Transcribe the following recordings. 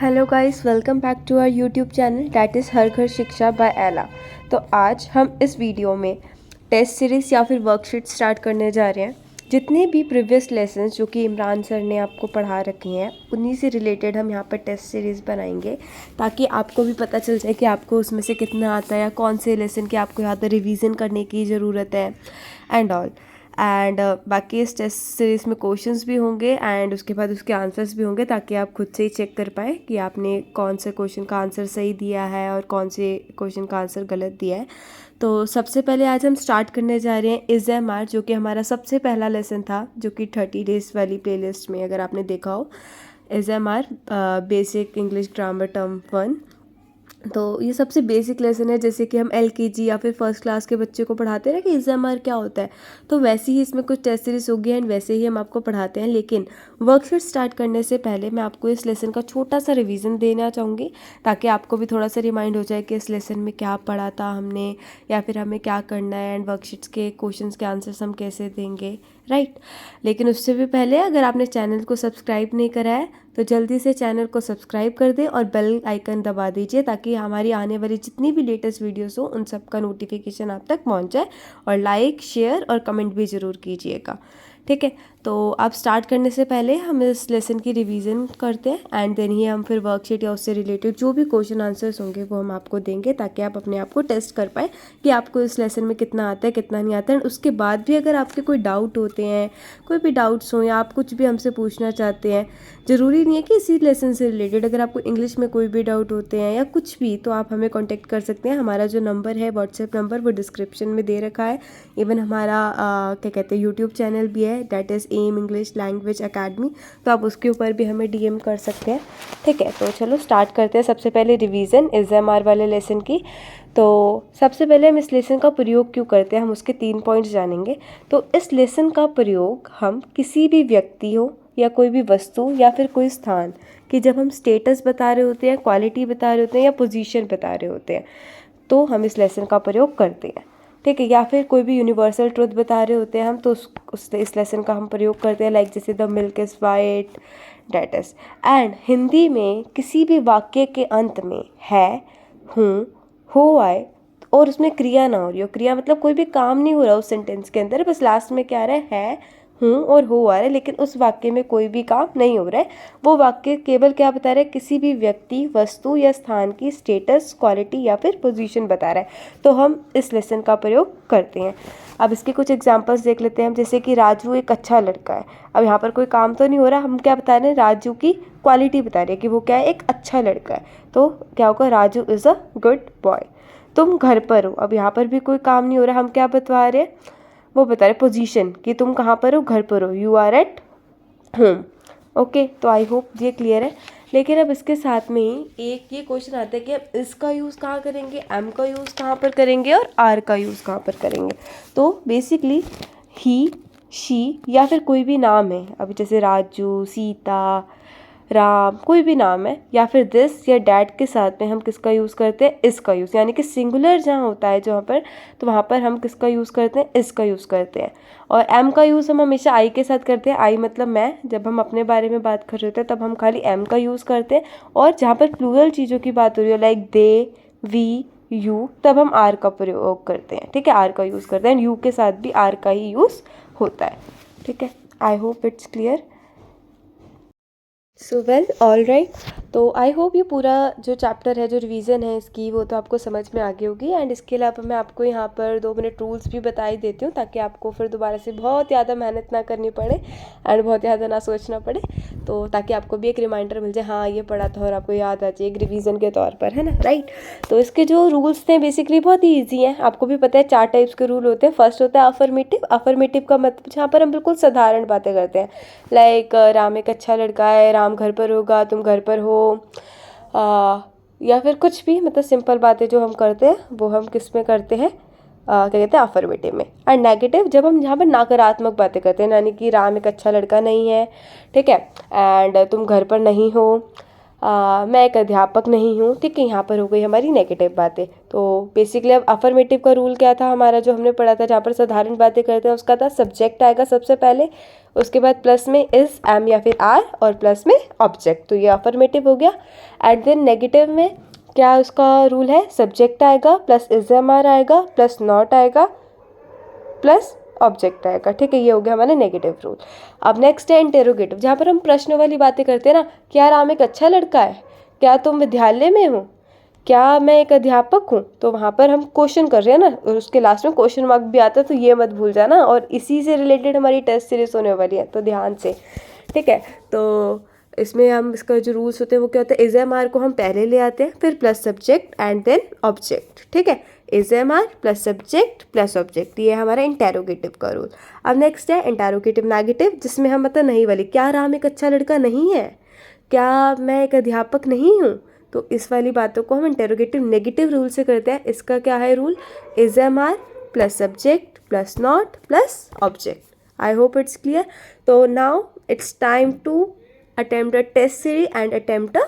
Hello guys, welcome back to our YouTube channel that is Har Ghar Shiksha bye एला। तो आज हम इस वीडियो में टेस्ट सीरीज़ या फिर वर्कशीट स्टार्ट करने जा रहे हैं। जितने भी प्रीवियस लेसन्स जो कि इमरान सर ने आपको पढ़ा रखे हैं उन्हीं से रिलेटेड हम यहाँ पर टेस्ट सीरीज़ बनाएंगे, ताकि आपको भी पता चल जाए कि आपको उसमें से कितना आता है या कौन से लेसन के आपको यहाँ पर रिवीजन करने की ज़रूरत है एंड ऑल। एंड बाकी इस टेस्ट सीरीज़ में क्वेश्चंस भी होंगे एंड उसके बाद उसके आंसर्स भी होंगे, ताकि आप खुद से ही चेक कर पाए कि आपने कौन से क्वेश्चन का आंसर सही दिया है और कौन से क्वेश्चन का आंसर गलत दिया है। तो सबसे पहले आज हम स्टार्ट करने जा रहे हैं इज़ एम आर, जो कि हमारा सबसे पहला लेसन था, जो कि 30 डेज़ वाली प्लेलिस्ट में अगर आपने देखा हो। Is am are basic English grammar term 1। तो ये सबसे बेसिक लेसन है, जैसे कि हम एलकेजी या फिर फर्स्ट क्लास के बच्चे को पढ़ाते हैं ना कि एग्जामर क्या होता है, तो वैसे ही इसमें कुछ टेस्ट सीरीज होगी एंड वैसे ही हम आपको पढ़ाते हैं। लेकिन वर्कशीट स्टार्ट करने से पहले मैं आपको इस लेसन का छोटा सा रिवीजन देना चाहूँगी, ताकि आपको भी थोड़ा सा रिमाइंड हो जाए कि इस लेसन में क्या पढ़ा था हमने या फिर हमें क्या करना है एंड वर्कशीट्स के क्वेश्चंस के आंसर्स हम कैसे देंगे, राइट। लेकिन उससे भी पहले अगर आपने चैनल को सब्सक्राइब नहीं करा है तो जल्दी से चैनल को सब्सक्राइब कर दें और बेल आइकन दबा दीजिए, ताकि हमारी आने वाली जितनी भी लेटेस्ट वीडियोस हो उन सब का नोटिफिकेशन आप तक पहुंच जाए। और लाइक, शेयर और कमेंट भी ज़रूर कीजिएगा, ठीक है। तो आप स्टार्ट करने से पहले हम इस लेसन की रिवीजन करते हैं एंड देन ही हम फिर वर्कशीट या उससे रिलेटेड जो भी क्वेश्चन आंसर्स होंगे वो हम आपको देंगे, ताकि आप अपने आप को टेस्ट कर पाए कि आपको इस लेसन में कितना आता है कितना नहीं आता है। उसके बाद भी अगर आपके कोई डाउट होते हैं, कोई भी डाउट्स हो या आप कुछ भी हमसे पूछना चाहते हैं, ज़रूरी नहीं है कि इसी लेसन से रिलेटेड, अगर आपको इंग्लिश में कोई भी डाउट होते हैं या कुछ भी, तो आप हमें कॉन्टेक्ट कर सकते हैं। हमारा जो नंबर है, व्हाट्सएप नंबर, वो डिस्क्रिप्शन में दे रखा है। इवन हमारा क्या कहते हैं यूट्यूब चैनल भी है, that is M English language academy, तो आप उसके ऊपर भी हमें डीएम कर सकते हैं, ठीक है। तो चलो स्टार्ट करते हैं। सबसे पहले रिवीजन इज़ एम आर वाले लेसन की। तो सबसे पहले हम इस लेसन का प्रयोग क्यों करते हैं, हम उसके 3 पॉइंट्स जानेंगे। तो इस लेसन का प्रयोग हम किसी भी व्यक्ति हो या कोई भी वस्तु या फिर कोई स्थान कि जब हम स्टेटस बता रहे होते हैं, क्वालिटी बता रहे होते हैं या पोजीशन बता रहे होते हैं, तो हम इस लेसन का प्रयोग करते हैं, ठीक है। या फिर कोई भी यूनिवर्सल ट्रुथ बता रहे होते हैं हम, तो इस लेसन का हम प्रयोग करते हैं, लाइक जैसे the milk is white, that is. And Hindi में किसी भी वाक्य के अंत में है, हूँ, हो आए और उसमें क्रिया ना हो रही हो, क्रिया मतलब कोई भी काम नहीं हो रहा उस सेंटेंस के अंदर, बस लास्ट में क्या आ रहा है हूँ और हो आ रहा है, लेकिन उस वाक्य में कोई भी काम नहीं हो रहा है। वो वाक्य केवल क्या बता रहा है, किसी भी व्यक्ति, वस्तु या स्थान की स्टेटस, क्वालिटी या फिर पोजीशन बता रहा है, तो हम इस लेसन का प्रयोग करते हैं। अब इसके कुछ एग्जांपल्स देख लेते हैं हम, जैसे कि राजू एक अच्छा लड़का है। अब यहाँ पर कोई काम तो नहीं हो रहा, हम क्या बता रहे हैं, राजू की क्वालिटी बता रहे हैं कि वो क्या है, एक अच्छा लड़का है, तो क्या होगा, Raju is a good boy. तुम घर पर हो, अब यहाँ पर भी कोई काम नहीं हो रहा, हम क्या बता रहे हैं, वो बता रहे पोजीशन कि तुम कहाँ पर हो, घर पर हो, you are at home, okay. तो आई होप ये क्लियर है। लेकिन अब इसके साथ में एक ये क्वेश्चन आता है कि अब इसका यूज़ कहाँ करेंगे, एम का यूज़ कहाँ पर करेंगे और आर का यूज़ कहाँ पर करेंगे। तो बेसिकली ही, शी या फिर कोई भी नाम है, अभी जैसे राजू, सीता, राम, कोई भी नाम है, या फिर दिस या डैट के साथ में हम किसका यूज़ करते हैं, इसका यूज़, यानी कि सिंगुलर जहाँ होता है जहाँ पर, तो वहाँ पर हम किसका यूज़ करते हैं, इसका यूज़ करते हैं। और एम का यूज़ हम हमेशा आई के साथ करते हैं, आई मतलब मैं, जब हम अपने बारे में बात कर रहे होते हैं तब हम खाली एम का यूज़ करते हैं, और जहाँ पर प्लूरल चीज़ों की बात हो रही है लाइक दे, वी, यू, तब हम आर का प्रयोग करते हैं, ठीक है, आर का यूज़ करते हैं, एंड यू के साथ भी आर का ही यूज़ होता है, ठीक है। आई hope it's clear. So well, all right. तो आई होप ये पूरा जो चैप्टर है, जो रिवीजन है इसकी, वो तो आपको समझ में आ गई होगी। एंड इसके अलावा मैं आपको यहाँ पर 2 मिनट रूल्स भी बता ही देती हूँ, ताकि आपको फिर दोबारा से बहुत ज़्यादा मेहनत ना करनी पड़े एंड बहुत ज़्यादा ना सोचना पड़े, तो ताकि आपको भी एक रिमाइंडर मिल जाए, हाँ ये पढ़ा था और आपको याद आ जाए एक रिवीजन के तौर पर, है ना, राइट। तो इसके जो रूल्स थे बेसिकली बहुत ही ईजी हैं, आपको भी पता है 4 टाइप्स के रूल होते हैं। फर्स्ट होता है अफर्मेटिव। अफर्मेटिव का मतलब जहाँ पर हम बिल्कुल साधारण बातें करते हैं, लाइक राम एक अच्छा लड़का है, राम घर पर होगा, तुम घर पर हो, या फिर कुछ भी, मतलब सिंपल बातें जो हम करते हैं वो हम किस में करते हैं, क्या कहते हैं, अफर्मेटिव में। एंड नेगेटिव जब हम जहाँ पर नकारात्मक बातें करते हैं, यानी कि राम एक अच्छा लड़का नहीं है, ठीक है, एंड तुम घर पर नहीं हो, मैं एक अध्यापक नहीं हूँ, ठीक है। यहाँ पर हो गई हमारी नेगेटिव बातें। तो बेसिकली अब अफर्मेटिव का रूल क्या था हमारा, जो हमने पढ़ा था, जहाँ पर साधारण बातें करते हैं उसका था सब्जेक्ट आएगा सबसे पहले, उसके बाद प्लस में इज, एम या फिर आर, और प्लस में ऑब्जेक्ट। तो ये अफर्मेटिव हो गया। एंड देन नेगेटिव में क्या उसका रूल है, सब्जेक्ट आएगा प्लस इज एम आर आएगा प्लस नॉट आएगा प्लस ऑब्जेक्ट आएगा, ठीक है। ये हो गया हमारा नेगेटिव रूल। अब नेक्स्ट है इंटेरोगेटिव, जहाँ पर हम प्रश्न वाली बातें करते हैं ना, क्या राम एक अच्छा लड़का है, क्या तुम विद्यालय में हो, क्या मैं एक अध्यापक हूँ। तो वहाँ पर हम क्वेश्चन कर रहे हैं ना, और उसके लास्ट में क्वेश्चन मार्क भी आता है, तो ये मत भूल जाना। और इसी से रिलेटेड हमारी टेस्ट सीरीज होने वाली है, तो ध्यान से, ठीक है। तो इसमें हम इसका जो रूल्स होते हैं वो क्या होता है, इज एम आर को हम पहले ले आते हैं, फिर plus subject and then object, ठीक है। Is M R plus subject plus object, ये हमारा इंटेरोगेटिव का रूल। अब नेक्स्ट है इंटेरोगेटिव नेगेटिव, जिसमें हम मतलब नहीं वाली, क्या राम एक अच्छा लड़का नहीं है, क्या मैं एक अध्यापक नहीं हूँ। तो इस वाली बातों को हम इंटेरोगेटिव नेगेटिव रूल से करते हैं। इसका क्या है rule, is M R plus subject plus not plus object. I hope it's clear. तो now it's time to attempt a test series and attempt a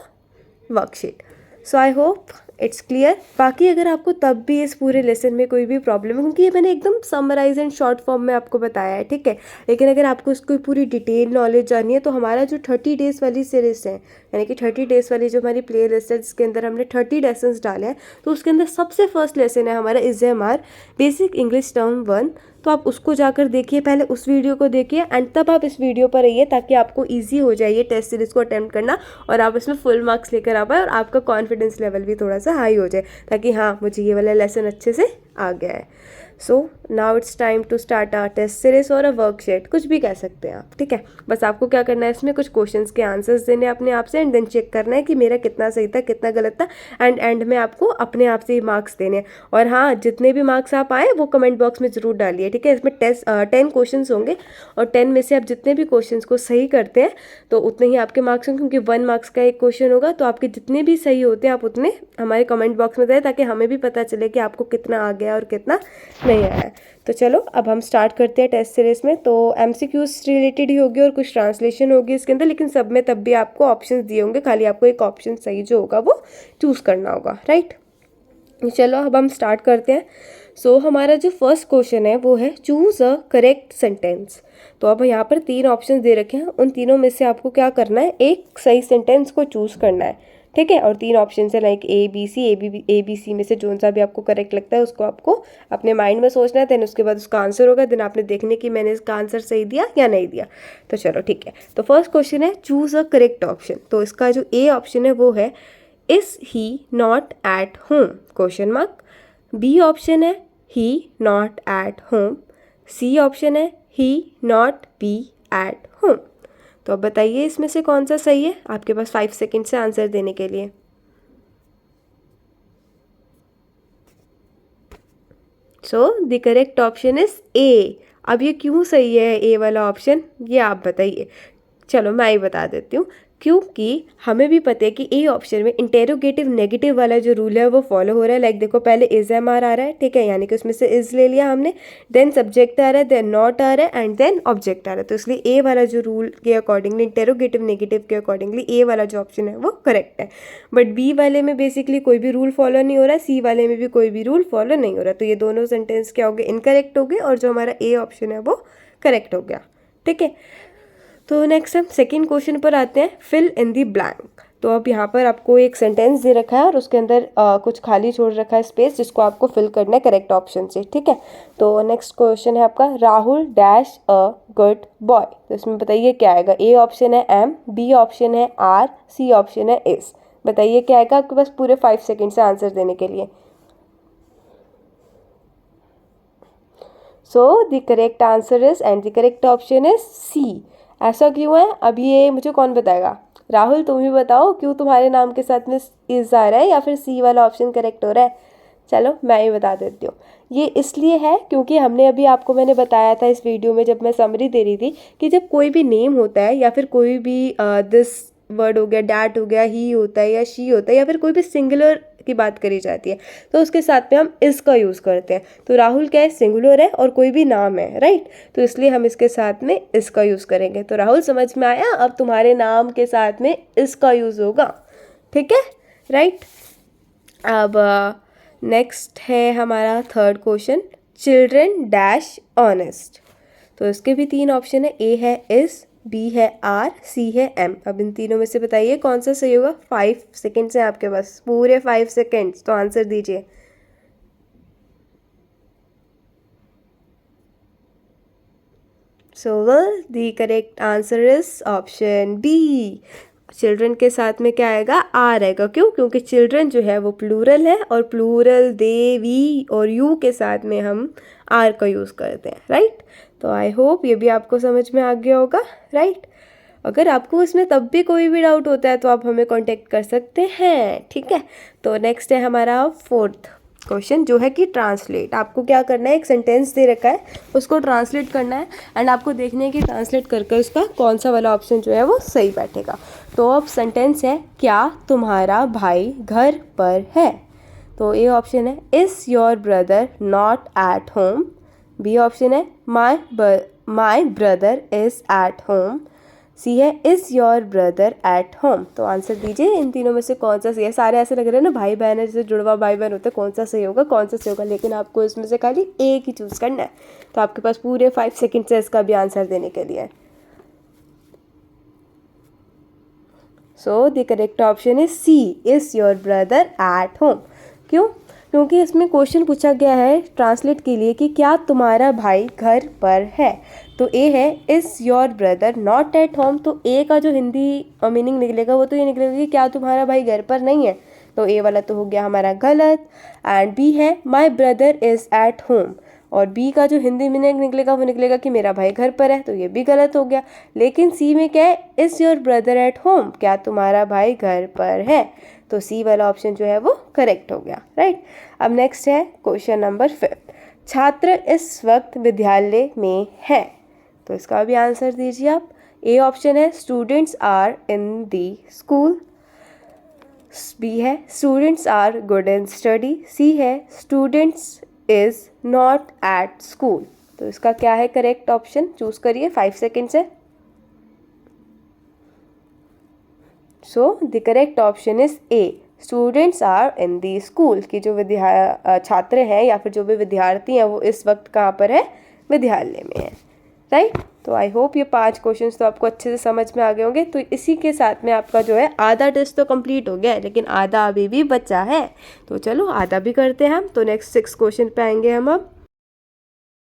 worksheet. So I hope it's clear. बाकी अगर आपको तब भी इस पूरे lesson में कोई भी प्रॉब्लम है, क्योंकि ये मैंने एकदम समराइज एंड शॉर्ट फॉर्म में आपको बताया है, ठीक है। लेकिन अगर आपको इसको पूरी डिटेल नॉलेज जाननी है तो हमारा जो 30 डेज़ वाली सीरीज़ है, यानी कि 30 डेज़ वाली जो हमारी प्ले लिस्ट है, जिसके अंदर हमने 30 लेसन्स डाले हैं, तो उसके अंदर सबसे फर्स्ट लेसन है हमारा is M are basic English term 1। तो आप उसको जाकर देखिए, पहले उस वीडियो को देखिए एंड तब आप इस वीडियो पर रहिए, ताकि आपको इजी हो जाए ये टेस्ट सीरीज़ को अटेम्प्ट करना, और आप इसमें फुल मार्क्स लेकर आ पाए, और आपका कॉन्फिडेंस लेवल भी थोड़ा सा हाई हो जाए, ताकि हाँ मुझे ये वाला लेसन अच्छे से आ गया है। So now it's time to start a test series और अ वर्कशीट, कुछ भी कह सकते हैं आप, ठीक है। बस आपको क्या करना है, इसमें कुछ क्वेश्चंस के आंसर्स देने अपने आप से, एंड देन चेक करना है कि मेरा कितना सही था कितना गलत था, एंड एंड में आपको अपने आप से ही मार्क्स देने हैं। और हाँ, जितने भी मार्क्स आप आए वो कमेंट बॉक्स में ज़रूर डालिए, ठीक है। इसमें 10 क्वेश्चन होंगे, और 10 में से आप जितने भी क्वेश्चन को सही करते हैं तो उतने ही आपके मार्क्स होंगे, क्योंकि 1 मार्क्स का एक क्वेश्चन होगा। तो आपके जितने भी सही होते हैं आप उतने हमारे कमेंट बॉक्स में दें, ताकि हमें भी पता चले कि आपको कितना आ गया और कितना नहीं आया। तो चलो अब हम स्टार्ट करते हैं टेस्ट सीरीज में। तो एमसीक्यूज रिलेटेड ही होगी और कुछ ट्रांसलेशन होगी इसके अंदर, लेकिन सब में तब भी आपको ऑप्शंस दिए होंगे, खाली आपको एक ऑप्शन सही जो होगा वो चूज़ करना होगा, राइट। चलो अब हम स्टार्ट करते हैं। सो हमारा जो फर्स्ट क्वेश्चन है वो है चूज़ अ करेक्ट सेंटेंस। तो अब यहाँ पर 3 ऑप्शन दे रखे हैं, उन तीनों में से आपको क्या करना है, एक सही सेंटेंस को चूज़ करना है, ठीक है। और 3 ऑप्शन है लाइक ए बी सी में से जो सा भी आपको करेक्ट लगता है उसको आपको अपने माइंड में सोचना है, देन उसके बाद उसका आंसर होगा, देन आपने देखने की मैंने इसका आंसर सही दिया या नहीं दिया। तो चलो ठीक है। तो फर्स्ट क्वेश्चन है चूज़ अ करेक्ट ऑप्शन। तो इसका जो ए ऑप्शन है वो है is he not at home question mark. B option है he not at home. C option है he not be at home. तो अब बताइए इसमें से कौन सा सही है। आपके पास 5 सेकेंड से आंसर देने के लिए। So the correct option is ए। अब ये क्यों सही है ए वाला ऑप्शन, ये आप बताइए। चलो मैं ही बता देती हूँ, क्योंकि हमें भी पता है कि ए ऑप्शन में इंटेरोगेटिव नेगेटिव वाला जो रूल है वो फॉलो हो रहा है। लाइक देखो, पहले इज एम आर आ रहा है, ठीक है, यानी कि उसमें से इज ले लिया हमने, देन सब्जेक्ट आ रहा है, देन नॉट आ रहा है, एंड देन ऑब्जेक्ट आ रहा है। तो इसलिए ए वाला जो रूल के अकॉर्डिंगली, इंटेरोगेटिव नेगेटिव के अकॉर्डिंगली ए वाला जो ऑप्शन है वो करेक्ट है। बट बी वाले में बेसिकली कोई भी रूल फॉलो नहीं हो रहा है, सी वाले में भी कोई भी रूल फॉलो नहीं हो रहा। तो ये दोनों सेंटेंस क्या हो गए, इनकरेक्ट हो गए, और जो हमारा ए ऑप्शन है वो करेक्ट हो गया, ठीक है। तो नेक्स्ट हम सेकेंड क्वेश्चन पर आते हैं, फिल इन दी ब्लैंक। तो अब यहाँ पर आपको एक सेंटेंस दे रखा है और उसके अंदर कुछ खाली छोड़ रखा है स्पेस, जिसको आपको फिल करना है करेक्ट ऑप्शन से, ठीक है। तो नेक्स्ट क्वेश्चन है आपका, Rahul dash a good boy. तो इसमें बताइए क्या आएगा। ए ऑप्शन है एम, बी ऑप्शन है आर, सी ऑप्शन है इज। बताइए क्या आएगा। आपके पास पूरे 5 सेकेंड से आंसर देने के लिए। So the correct answer is, and the correct option is C. ऐसा क्यों है, अब ये मुझे कौन बताएगा। राहुल तुम ही बताओ, क्यों तुम्हारे नाम के साथ में इज आ रहा है, या फिर सी वाला ऑप्शन करेक्ट हो रहा है। चलो मैं ही बता देती हूँ। ये इसलिए है क्योंकि हमने अभी आपको मैंने बताया था इस वीडियो में, जब मैं समरी दे रही थी, कि जब कोई भी नेम होता है, या फिर कोई भी दिस वर्ड हो गया, डैट हो गया, ही होता है या शी होता है, या फिर कोई भी सिंगुलर की बात करी जाती है, तो उसके साथ में हम इस का यूज़ करते हैं। तो राहुल क्या है, सिंगुलर है और कोई भी नाम है, राइट। तो इसलिए हम इसके साथ में इसका यूज़ करेंगे। तो राहुल समझ में आया, अब तुम्हारे नाम के साथ में इसका यूज़ होगा। ठीक है, राइट। अब नेक्स्ट है हमारा third question, children dash honest. तो इसके भी 3 ऑप्शन है, ए है इस, बी है आर, सी है एम। अब इन तीनों में से बताइए कौन सा सही होगा। 5 सेकेंड्स हैं आपके पास, पूरे 5 सेकेंड्स, तो आंसर दीजिए। So well the correct answer is option B. Children के साथ में क्या आएगा, आर आएगा। क्यों? क्योंकि चिल्ड्रन जो है वो प्लूरल है, और प्लूरल दे, वी और यू के साथ में हम आर का यूज़ करते हैं, राइट। तो आई होप ये भी आपको समझ में आ गया होगा, राइट। अगर आपको इसमें तब भी कोई भी डाउट होता है तो आप हमें कांटेक्ट कर सकते हैं, ठीक है। तो नेक्स्ट है हमारा फोर्थ क्वेश्चन, जो है कि ट्रांसलेट। आपको क्या करना है, एक सेंटेंस दे रखा है, उसको ट्रांसलेट करना है, एंड आपको देखना है कि ट्रांसलेट कर उसका कौन सा वाला ऑप्शन जो है वो सही बैठेगा। तो अब सेंटेंस है, क्या तुम्हारा भाई घर पर है। तो ए ऑप्शन है, is your brother not at home. B option है, my brother is at home. C है, is your brother at home. तो आंसर दीजिए, इन तीनों में से कौन सा सही है। सारे ऐसे लग रहे हैं ना भाई बहन है, जैसे जुड़वा भाई बहन होते हैं, कौन सा सही होगा, कौन सा सही होगा, लेकिन आपको इसमें से खाली एक ही चूज़ करना है। तो आपके पास पूरे 5 सेकेंड्स है इसका भी आंसर देने के लिए। So the correct option is C, is your brother at home. क्यों? क्योंकि इसमें क्वेश्चन पूछा गया है ट्रांसलेट के लिए कि क्या तुम्हारा भाई घर पर है। तो ए है, is your brother not at home. तो ए का जो हिंदी मीनिंग निकलेगा वो तो ये निकलेगा कि क्या तुम्हारा भाई घर पर नहीं है। तो ए वाला तो हो गया हमारा गलत। एंड बी है, my brother is at home. और बी का जो हिंदी मीनिंग निकलेगा वो निकलेगा कि मेरा भाई घर पर है, तो ये भी गलत हो गया। लेकिन सी में क्या है, is your brother at home, क्या तुम्हारा भाई घर पर है। तो सी वाला ऑप्शन जो है वो करेक्ट हो गया, राइट। अब नेक्स्ट है क्वेश्चन नंबर 5, छात्र इस वक्त विद्यालय में है। तो इसका भी आंसर दीजिए आप। ए ऑप्शन है, students are in the school. B है, students are good in study. C है, students is not at school. तो इसका क्या है करेक्ट ऑप्शन, चूज करिए, 5 सेकेंड्स है। So the correct option is A, students are in the school. की जो छात्र हैं या फिर जो भी विद्यार्थी हैं वो इस वक्त कहाँ पर है, विद्यालय में है, राइट। तो आई होप ये 5 क्वेश्चंस तो आपको अच्छे से समझ में आ गए होंगे। तो इसी के साथ में आपका जो है आधा टेस्ट तो कंप्लीट हो गया है, लेकिन आधा अभी भी बचा है। तो चलो आधा भी करते हैं हम। तो नेक्स्ट 6 क्वेश्चन पे आएंगे हम अब।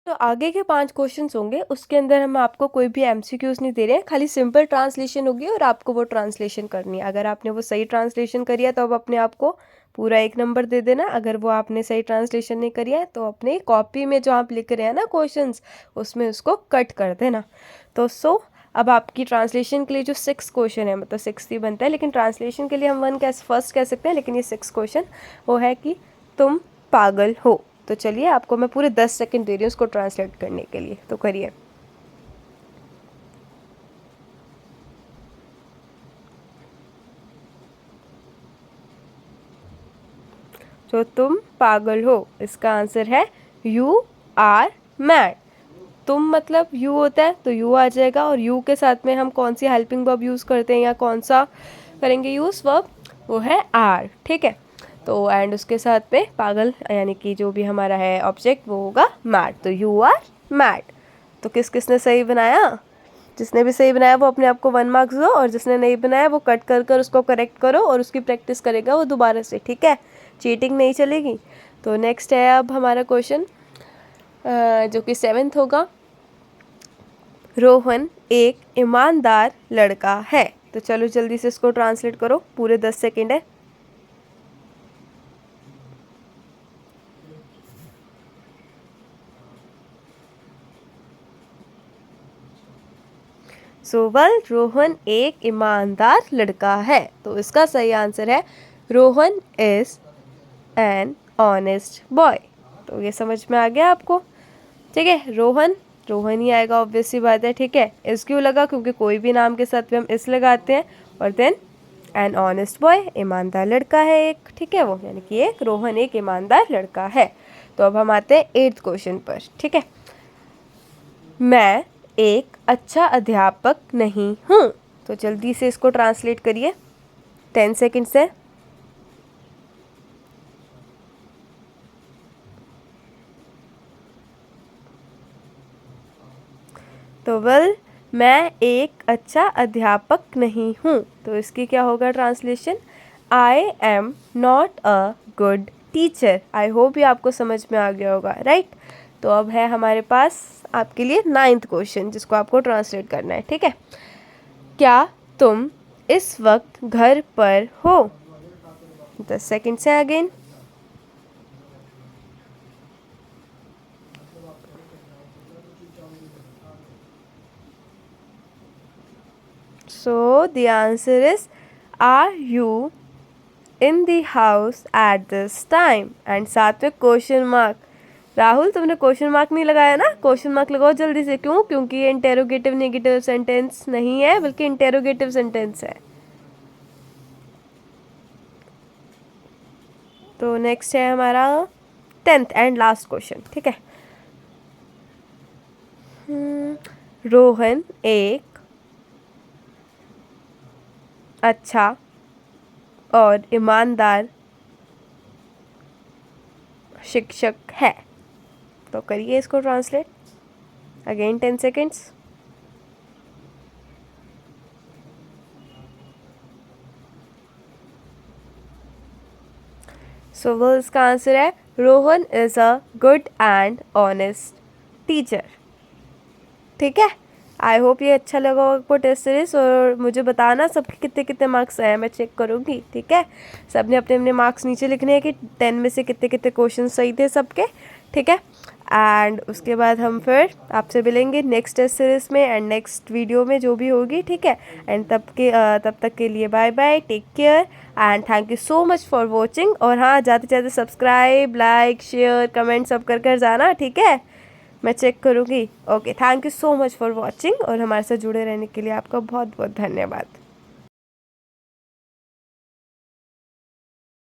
तो आगे के 5 क्वेश्चंस होंगे, उसके अंदर हम आपको कोई भी एमसीक्यूज नहीं दे रहे हैं, खाली सिंपल ट्रांसलेशन होगी और आपको वो ट्रांसलेशन करनी है। अगर आपने वो सही ट्रांसलेशन करी है तो अब अपने आप को पूरा 1 नंबर दे देना। अगर वो आपने सही ट्रांसलेशन नहीं करी है तो अपने कॉपी में जो आप लिख रहे हैं ना क्वेश्चंस, उसमें उसको कट कर देना। तो अब आपकी ट्रांसलेशन के लिए जो 6 क्वेश्चन है, मतलब 6 ही बनता है, लेकिन ट्रांसलेशन के लिए हम 1 फर्स्ट कह सकते हैं, लेकिन ये 6 क्वेश्चन वो है कि तुम पागल हो। तो चलिए आपको मैं पूरे 10 सेकंड दे रही हूँ उसको ट्रांसलेट करने के लिए, तो करिए। तो तुम पागल हो, इसका आंसर है यू आर मैड। तुम मतलब यू होता है तो यू आ जाएगा, और यू के साथ में हम कौन सी हेल्पिंग वर्ब यूज़ करते हैं या कौन सा करेंगे यूज़ वर्ब, वो है आर, ठीक है। तो एंड उसके साथ पे पागल यानी कि जो भी हमारा है ऑब्जेक्ट वो होगा मैड। तो यू आर मैड। तो किसने सही बनाया, जिसने भी सही बनाया वो अपने आप को 1 मार्क्स दो, और जिसने नहीं बनाया वो कट कर उसको करेक्ट करो और उसकी प्रैक्टिस करेगा वो दोबारा से, ठीक है। चीटिंग नहीं चलेगी। तो नेक्स्ट है अब हमारा क्वेश्चन जो कि 7th होगा, रोहन एक ईमानदार लड़का है। तो चलो जल्दी से इसको ट्रांसलेट करो, पूरे 10 सेकेंड है। सोवल, रोहन एक ईमानदार लड़का है। तो इसका सही आंसर है, Rohan is an honest boy. तो ये समझ में आ गया आपको, ठीक है। रोहन रोहन ही आएगा, ऑब्वियस सी बात है, ठीक है। इस क्यों लगा, क्योंकि कोई भी नाम के साथ भी हम इस लगाते हैं, और देन एन ऑनेस्ट बॉय, ईमानदार लड़का है एक, ठीक है वो, यानी कि एक रोहन एक ईमानदार लड़का है। तो अब हम आते हैं 8th क्वेश्चन पर, ठीक है। मैं एक अच्छा अध्यापक नहीं हूँ। तो जल्दी से इसको ट्रांसलेट करिए। 10 सेकेंड्स है। तो वेल, मैं एक अच्छा अध्यापक नहीं हूँ, तो इसकी क्या होगा translation? I am not a good teacher. I hope ये आपको समझ में आ गया होगा, राइट? तो अब है हमारे पास आपके लिए 9th क्वेश्चन, जिसको आपको ट्रांसलेट करना है, ठीक है? क्या तुम इस वक्त घर पर हो? 10 सेकेंड्स है again. So the answer is, are you in the house at this time? And साथ में क्वेश्चन मार्क। राहुल, तुमने क्वेश्चन मार्क नहीं लगाया ना? क्वेश्चन मार्क लगाओ जल्दी से। क्यों? क्योंकि ये इंटेरोगेटिव नेगेटिव सेंटेंस नहीं है, बल्कि इंटेरोगेटिव सेंटेंस है। तो नेक्स्ट है हमारा 10th एंड लास्ट क्वेश्चन, ठीक है? रोहन एक अच्छा और ईमानदार शिक्षक है। तो करिए इसको ट्रांसलेट। Again 10 seconds. सो वो इसका आंसर है, Rohan is a good and honest teacher. ठीक है, आई होप ये अच्छा लगा होगा आपको टेस्ट सीरीज। और मुझे बताना सबके कितने कितने मार्क्स आए, मैं चेक करूँगी, ठीक है? सबने अपने अपने मार्क्स नीचे लिखने हैं कि 10 में से कितने कितने क्वेश्चन सही थे सबके, ठीक है? एंड उसके बाद हम फिर आपसे मिलेंगे नेक्स्ट टेस्ट सीरीज़ में एंड नेक्स्ट वीडियो में जो भी होगी, ठीक है? एंड तब तक के लिए bye bye, take care and thank you so much for watching. और हाँ, जाते जाते सब्सक्राइब, लाइक, शेयर, कमेंट सब कर जाना, ठीक है? मैं चेक करूँगी। Okay, thank you so much for watching और हमारे साथ जुड़े रहने के लिए आपका बहुत बहुत धन्यवाद।